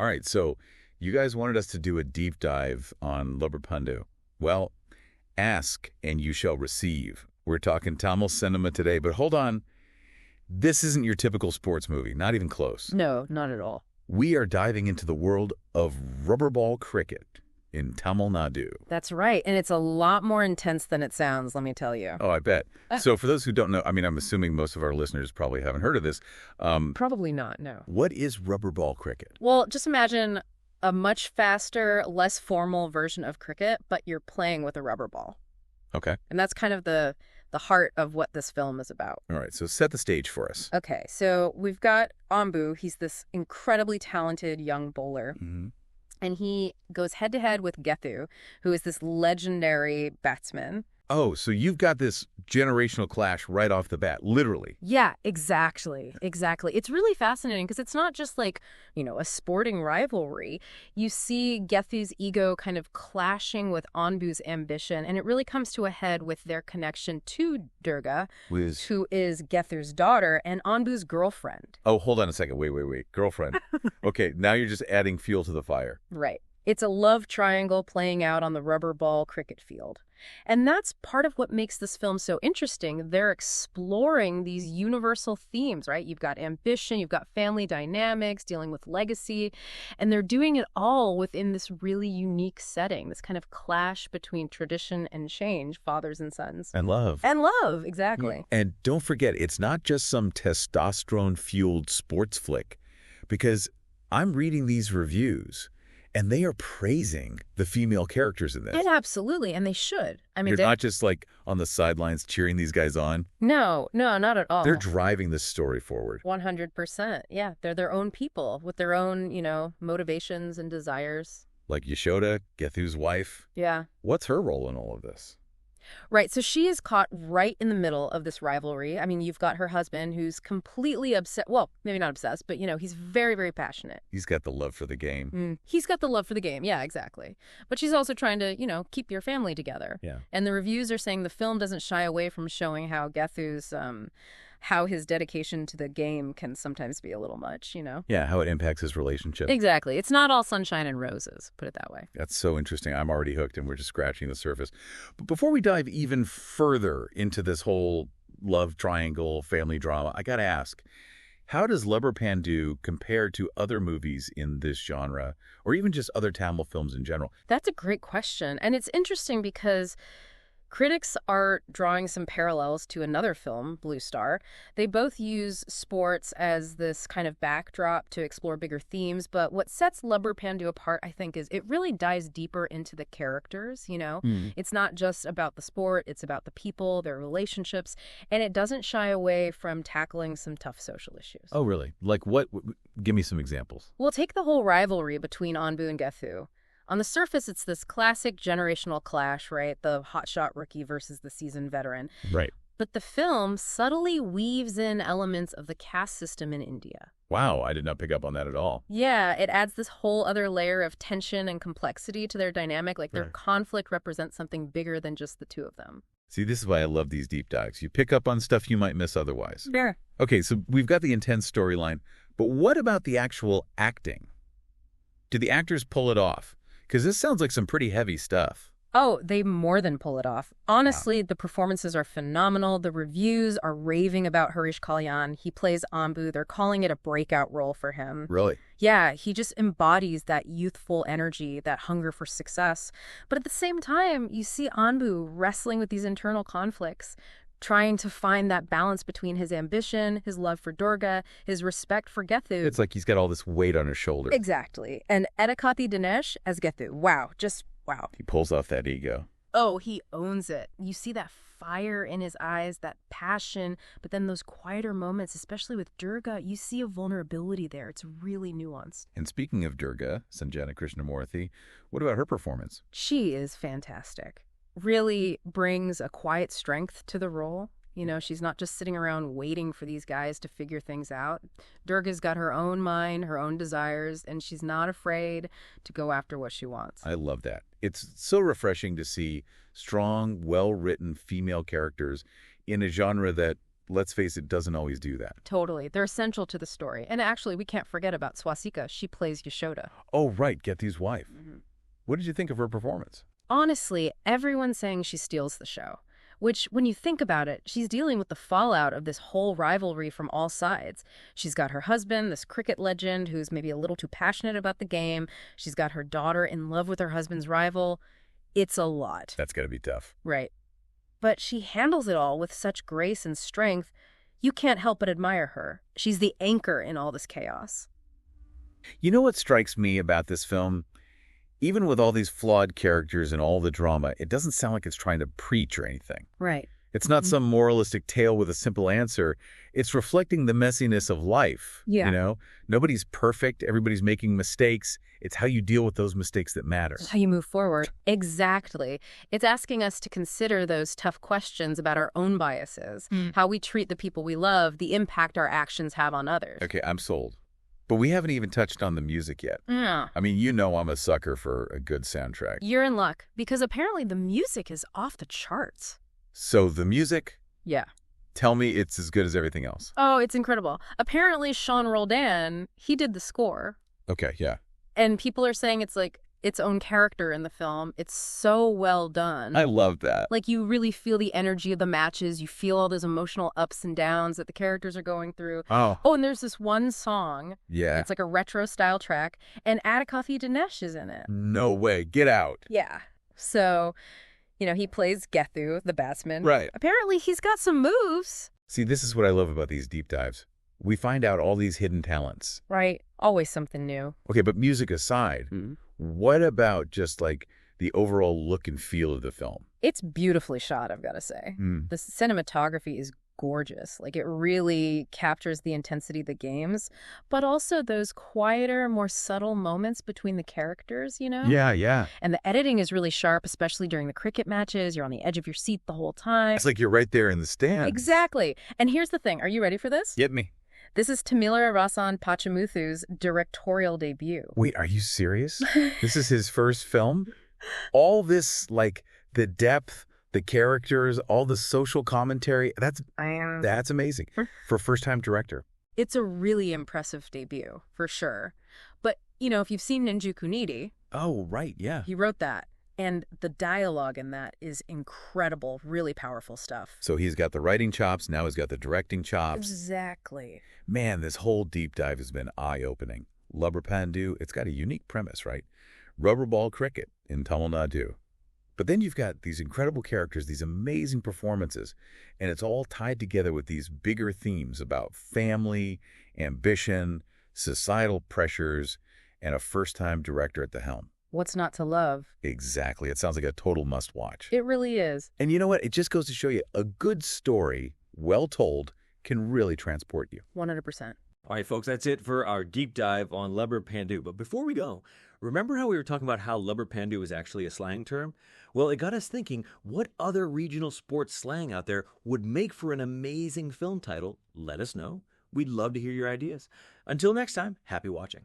All right, so you guys wanted us to do a deep dive on Lubber Pandhu. Well, ask and you shall receive. We're talking Tamil cinema today, but hold on. This isn't your typical sports movie, not even close. No, not at all. We are diving into the world of rubber ball cricket in Tamil Nadu. That's right. And it's a lot more intense than it sounds, let me tell you. Oh, I bet. So for those who don't know, I mean, I'm assuming most of our listeners probably haven't heard of this. Probably not, no. What is rubber ball cricket? Well, just imagine a much faster, less formal version of cricket, but you're playing with a rubber ball. Okay. And that's kind of the heart of what this film is about. All right, so set the stage for us. Okay, so we've got Ambu. He's this incredibly talented young bowler. Mm-hmm. And he goes head-to-head with Gethu, who is this legendary batsman. Oh, so you've got this generational clash right off the bat, literally. Yeah, exactly. Exactly. It's really fascinating because it's not just like, a sporting rivalry. You see Gethu's ego kind of clashing with Anbu's ambition, and it really comes to a head with their connection to Durga, who is Gethu's daughter and Anbu's girlfriend. Oh, hold on a second. Wait. Girlfriend. Okay, now you're just adding fuel to the fire. Right. It's a love triangle playing out on the rubber ball cricket field. And that's part of what makes this film so interesting. They're exploring these universal themes, right? You've got ambition, you've got family dynamics, dealing with legacy, and they're doing it all within this really unique setting, this kind of clash between tradition and change, fathers and sons. And love. And love, exactly. And don't forget, it's not just some testosterone-fueled sports flick, because I'm reading these reviews, and they are praising the female characters in this. And absolutely, and they should. I mean, you're not just like on the sidelines cheering these guys on. No, not at all. They're driving this story forward. 100%. Yeah, they're their own people with their own, motivations and desires. Like Yashoda, Gethu's wife. Yeah. What's her role in all of this? Right, so she is caught right in the middle of this rivalry. I mean, you've got her husband who's completely obsessed. Well, maybe not obsessed, but, he's very, very passionate. He's got the love for the game. He's got the love for the game. Yeah, exactly. But she's also trying to, keep your family together. Yeah. And the reviews are saying the film doesn't shy away from showing how Gethu's, how his dedication to the game can sometimes be a little much, Yeah, how it impacts his relationship. Exactly. It's not all sunshine and roses, put it that way. That's so interesting. I'm already hooked, and we're just scratching the surface. But before we dive even further into this whole love triangle, family drama, I got to ask, how does Lubber Pandhu compare to other movies in this genre, or even just other Tamil films in general? That's a great question. And it's interesting because critics are drawing some parallels to another film, Blue Star. They both use sports as this kind of backdrop to explore bigger themes, but what sets Lubber Pandhu apart, I think, is it really dives deeper into the characters, It's not just about the sport, it's about the people, their relationships, and it doesn't shy away from tackling some tough social issues. Oh, really? Like what? Give me some examples. Well, take the whole rivalry between Anbu and Gethu. On the surface, it's this classic generational clash, right? The hotshot rookie versus the seasoned veteran. Right. But the film subtly weaves in elements of the caste system in India. Wow, I did not pick up on that at all. Yeah, it adds this whole other layer of tension and complexity to their dynamic, like their conflict represents something bigger than just the two of them. See, this is why I love these deep dives. You pick up on stuff you might miss otherwise. Sure. Okay, so we've got the intense storyline, but what about the actual acting? Do the actors pull it off? Because this sounds like some pretty heavy stuff. Oh, they more than pull it off. Honestly, The performances are phenomenal. The reviews are raving about Harish Kalyan. He plays Ambu. They're calling it a breakout role for him. Really? Yeah, he just embodies that youthful energy, that hunger for success. But at the same time, you see Ambu wrestling with these internal conflicts, trying to find that balance between his ambition, his love for Durga, his respect for Gethu. It's like he's got all this weight on his shoulder. Exactly. And Attakathi Dinesh as Gethu. Wow. Just wow. He pulls off that ego. Oh, he owns it. You see that fire in his eyes, that passion, but then those quieter moments, especially with Durga, you see a vulnerability there. It's really nuanced. And speaking of Durga, Sanjana Krishnamurthy, what about her performance? She is fantastic. Really brings a quiet strength to the role. She's not just sitting around waiting for these guys to figure things out. Durga's got her own mind, her own desires, and she's not afraid to go after what she wants. I love that. It's so refreshing to see strong, well-written female characters in a genre that, let's face it, doesn't always do that. Totally. They're essential to the story. And actually, we can't forget about Swaswika. She plays Yashoda. Oh, right, Getty's wife. What did you think of her performance? Honestly, everyone's saying she steals the show. Which, when you think about it, she's dealing with the fallout of this whole rivalry from all sides. She's got her husband, this cricket legend, who's maybe a little too passionate about the game. She's got her daughter in love with her husband's rival. It's a lot. That's got to be tough. Right. But she handles it all with such grace and strength, you can't help but admire her. She's the anchor in all this chaos. You know what strikes me about this film? Even with all these flawed characters and all the drama, it doesn't sound like it's trying to preach or anything. Right. It's not some moralistic tale with a simple answer. It's reflecting the messiness of life. Yeah. You know, nobody's perfect. Everybody's making mistakes. It's how you deal with those mistakes that matter. It's how you move forward. Exactly. It's asking us to consider those tough questions about our own biases, how we treat the people we love, the impact our actions have on others. Okay, I'm sold. But we haven't even touched on the music yet. Yeah. I mean, you know I'm a sucker for a good soundtrack. You're in luck, because apparently the music is off the charts. So the music? Yeah. Tell me it's as good as everything else. Oh, it's incredible. Apparently Sean Roldan, he did the score. Okay, yeah. And people are saying it's like its own character in the film. It's so well done. I love that. Like, you really feel the energy of the matches. You feel all those emotional ups and downs that the characters are going through. Oh, and there's this one song. yeah. It's like a retro style track. And Attakathi Dinesh is in it. No way. Get out. Yeah. So, he plays Gethu, the batsman. Right. Apparently he's got some moves. See, this is what I love about these deep dives. We find out all these hidden talents. Right. Always something new. Okay, but music aside, what about just like the overall look and feel of the film? It's beautifully shot, I've got to say. The cinematography is gorgeous. Like, it really captures the intensity of the games, but also those quieter, more subtle moments between the characters, Yeah, yeah. And the editing is really sharp, especially during the cricket matches. You're on the edge of your seat the whole time. It's like you're right there in the stands. Exactly. And here's the thing. Are you ready for this? Get me. This is Tamizharasan Pachamuthu's directorial debut. Wait, are you serious? This is his first film? All this, like, the depth, the characters, all the social commentary, that's amazing for a first-time director. It's a really impressive debut, for sure. But, if you've seen Ninjuku Niri... Oh, right, yeah. He wrote that. And the dialogue in that is incredible, really powerful stuff. So he's got the writing chops, now he's got the directing chops. Exactly. Man, this whole deep dive has been eye-opening. Lubber Pandhu, it's got a unique premise, right? Rubber ball cricket in Tamil Nadu. But then you've got these incredible characters, these amazing performances, and it's all tied together with these bigger themes about family, ambition, societal pressures, and a first-time director at the helm. What's not to love? Exactly. It sounds like a total must-watch. It really is. And you know what? It just goes to show you a good story, well told, can really transport you. 100%. All right, folks, that's it for our deep dive on Lubber Pandhu. But before we go, remember how we were talking about how Lubber Pandhu is actually a slang term? Well, it got us thinking, what other regional sports slang out there would make for an amazing film title? Let us know. We'd love to hear your ideas. Until next time, happy watching.